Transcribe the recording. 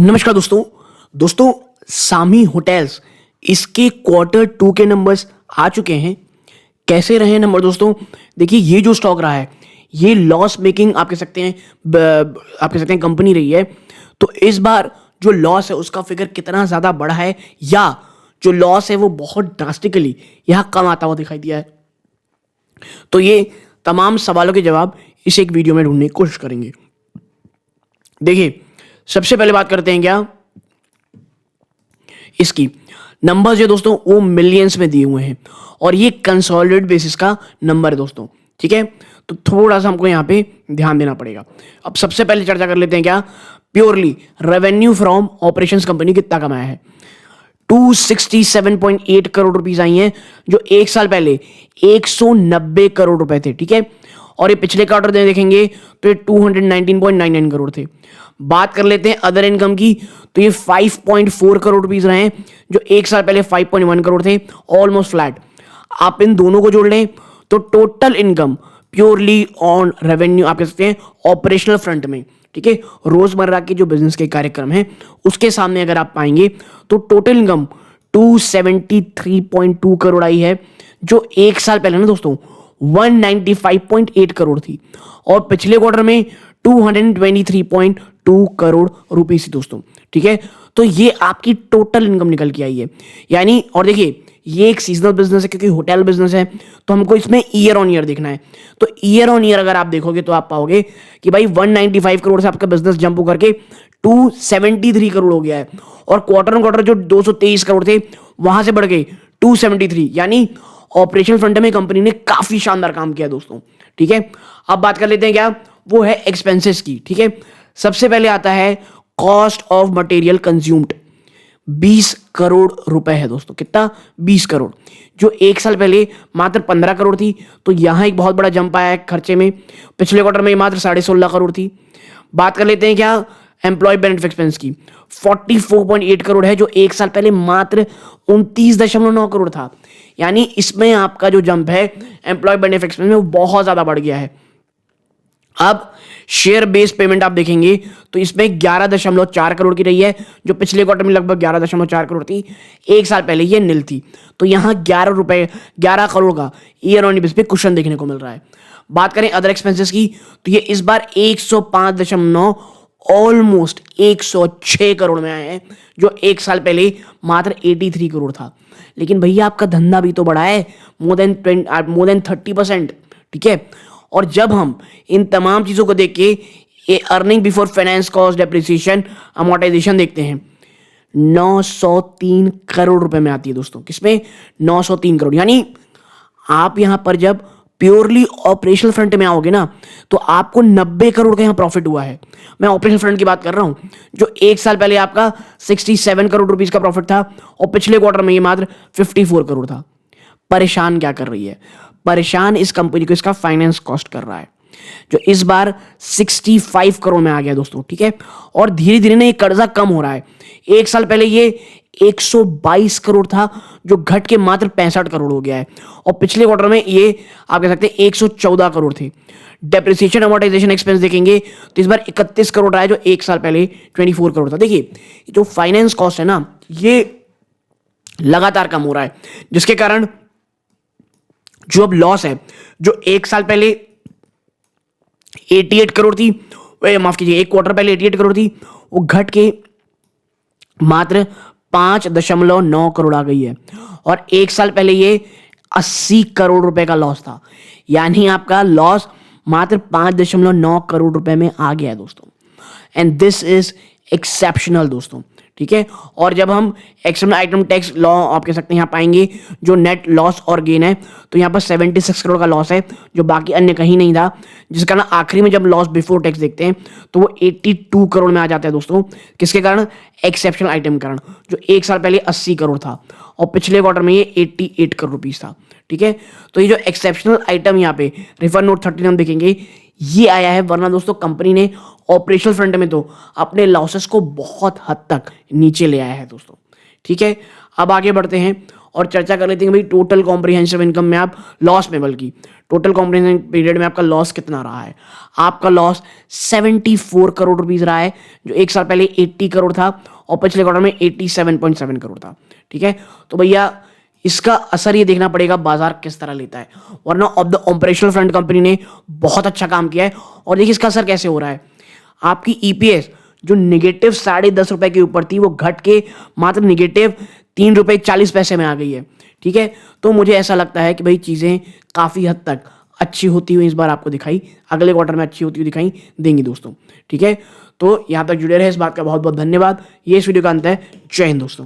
नमस्कार दोस्तों सामी होटल्स इसके Q2 के नंबर्स आ चुके हैं। कैसे रहे नंबर दोस्तों? देखिए, ये जो स्टॉक रहा है ये लॉस मेकिंग आप कह सकते हैं कंपनी रही है। तो इस बार जो लॉस है उसका फिगर कितना ज़्यादा बढ़ा है या जो लॉस है वो बहुत ड्रास्टिकली यहाँ कम आता हुआ दिखाई दिया है। तो ये तमाम सवालों के जवाब इस एक वीडियो में ढूंढने की कोशिश करेंगे। देखिए, सबसे पहले बात करते हैं क्या इसकी नंबर्स जो दोस्तों वो मिलियंस में दिए हुए हैं और ये कंसोलिडेटेड बेसिस का नंबर है दोस्तों। ठीक है, तो थोड़ा सा हमको यहाँ पे ध्यान देना पड़ेगा। अब सबसे पहले चर्चा कर लेते हैं क्या purely revenue from operations company कितना कमाया है। 267.8 करोड़ रुपीस आई हैं जो एक साल पहले 190 करोड़ रुपए थे। ठीक है, और ये पिछले क्वार्टर में देखेंगे तो ये 219.99 करोड़ थे। बात कर लेते हैं अदर इनकम की, तो ये 5.4 करोड़ रुपीस रहे हैं जो एक साल पहले 5.1 करोड़ थे, ऑलमोस्ट फ्लैट। आप इन दोनों को जोड़ लें तो total income purely on revenue आप कह सकते हैं ऑपरेशनल फ्रंट में, ठीक है, रोजमर्रा के जो बिजनेस के कार्यक्रम हैं उसके सामने अगर आप पाएंगे तो टोटल इनकम 273.2 करोड़ आई है जो एक साल पहले ना दोस्तों 195.8 करोड़ थी और पिछले क्वार्टर में 223.2 करोड़ रुपीस थी दोस्तों। ठीक है, तो ये आपकी टोटल इनकम निकल के आई है। यानी और देखिए, ये एक सीजनल बिजनेस है क्योंकि होटल बिजनेस है तो हमको इसमें ईयर ऑन ईयर देखना है। तो ईयर ऑन ईयर अगर आप देखोगे तो आप पाओगे कि भाई 195 करोड़ से आपका बिजनेस जंप होकर के 273 करोड़ हो गया है और क्वार्टर ऑन क्वार्टर जो 223 करोड़ थे वहां से बढ़ गए 273। यानी ऑपरेशन फ्रंट में कंपनी ने काफी शानदार काम किया दोस्तों। ठीक है, अब बात कर लेते हैं क्या वो है एक्सपेंसेस की। ठीक है, सबसे पहले आता है cost of material consumed, 20 crore रुपए है दोस्तों। कितना? 20 करोड़, जो एक साल पहले मात्र 15 करोड़ थी। तो यहां एक बहुत बड़ा जंप आया है खर्चे में। पिछले क्वार्टर में मात्र 16.5 करोड़ थी। बात कर लेते हैं क्या एम्प्लॉय बेनिफिट एक्सपेंस की, 44.8 करोड़ है जो एक साल पहले मात्र 29.9 करोड़ था। यानी इसमें आपका जो जंप है एम्प्लॉय बेनिफिट एक्सपेंस में वो बहुत ज्यादा बढ़ गया है। अब शेयर बेस्ड पेमेंट आप देखेंगे तो इसमें 11.4 करोड़ की रही है जो पिछले क्वार्टर में लगभग 11.4 करोड़ थी, एक साल पहले ये नील थी। तो यहां 11 करोड़ का ईयर ऑन बेस पे कुशन देखने को मिल रहा है। बात करें अदर एक्सपेंसेस की तो ये इस बार 105.9 ऑलमोस्ट 106 करोड़ में आए हैं जो एक साल पहले मात्र 83 करोड़ था। लेकिन भैया आपका धंधा भी तो बढ़ा है मोर देन 30%। ठीक है, और जब हम इन तमाम चीजों को देख के earning before finance cost depreciation amortisation देखते हैं 903 करोड़ रुपए में आती है दोस्तों। किसमें? 903 करोड़। यानी आप यहां पर जब प्योरली ऑपरेशनल फ्रंट में आओगे ना तो आपको 90 करोड़ का यहां प्रॉफिट हुआ है। मैं ऑपरेशनल फ्रंट की बात कर रहा हूं जो एक साल पहले आपका 67 करोड़ रुपीस का प्रॉफिट था और पिछले क्वार्टर में ये मात्र 54 करोड़ था। परेशान क्या कर रही है? परेशान इस कंपनी को इसका फाइनेंस कॉस्ट कर रहा है जो इस बार 65 करोड़ में आ गया दोस्तों। ठीक है, और धीरे धीरे ना ये कर्जा कम हो रहा है। एक साल पहले ये 122 करोड़ था जो घट के मात्र 65 करोड़ हो गया है और पिछले क्वार्टर में ये आप कह सकते हैं 114 करोड़ थे। डेप्रिसिएशन अमोर्टाइजेशन एक्सपेंस देखेंगे तो इस बार 31 करोड़ आया जो एक साल पहले 24 करोड़ था। देखिए, जो फाइनेंस कॉस्ट है ना ये लगातार कम हो रहा है जिसके कारण जो अब लॉस है जो एक साल पहले 88 करोड़ थी, माफ कीजिए एक क्वार्टर पहले 88 करोड़ थी, वो घट के मात्र 5.9 करोड़ आ गई है और एक साल पहले ये 80 करोड़ रुपए का लॉस था। यानी आपका लॉस मात्र 5.9 करोड़ रुपए में आ गया है दोस्तों। एंड दिस इज एक्सेप्शनल दोस्तों। ठीक है, और जब हम एक्सटर्नल आइटम टैक्स लॉ आप कह सकते हैं यहाँ पाएंगे जो नेट लॉस और गेन है तो यहाँ पर 76 करोड़ का लॉस है जो बाकी अन्य कहीं नहीं था, जिसके कारण आखिरी में जब लॉस बिफोर टैक्स देखते हैं तो वो 82 करोड़ में आ जाता है दोस्तों। किसके कारण? एक्सेप्शनल आइटम कारण, जो एक साल पहले 80 करोड़ था और पिछले क्वार्टर में ये 88 करोड़ रुपीस था। ठीक है, तो ये जो एक्सेप्शनल आइटम यहाँ पे रेफर नोट 13 हम देखेंगे ये आया है, वरना दोस्तों कंपनी ने ऑपरेशनल फ्रंट में तो अपने लॉसेस को बहुत हद तक नीचे ले आया है दोस्तों। ठीक है, अब आगे बढ़ते हैं और चर्चा कर लेते हैं भाई टोटल कॉम्प्रिहेंसिव इनकम में आप लॉस में, बल्कि टोटल कॉम्प्रिहेंसिव पीरियड में आपका लॉस कितना रहा है। आपका लॉस 74 करोड़ रुपीज रहा है, जो एक साल पहले 80 करोड़ था और पिछले क्वार्टर में 87.7 करोड़ था। ठीक है, तो भैया इसका असर ये देखना पड़ेगा बाजार किस तरह लेता है, वरना of the operational front company ने बहुत अच्छा काम किया है। और देखिए इसका असर कैसे हो रहा है, आपकी ईपीएस जो नेगेटिव 10.5 रुपए के ऊपर थी वो घट के मात्र नेगेटिव 3 रुपए 40 पैसे में आ गई है। ठीक है, तो मुझे ऐसा लगता है कि भाई चीज़ें काफ़ी हद तक अच्छी होती हुई इस बार आपको दिखाई, अगले क्वार्टर में अच्छी होती हुई दिखाई देंगी दोस्तों। ठीक है, तो यहाँ तक जुड़े रहे, इस बात का बहुत बहुत धन्यवाद। ये इस वीडियो का अंत है। जय हिंद दोस्तों।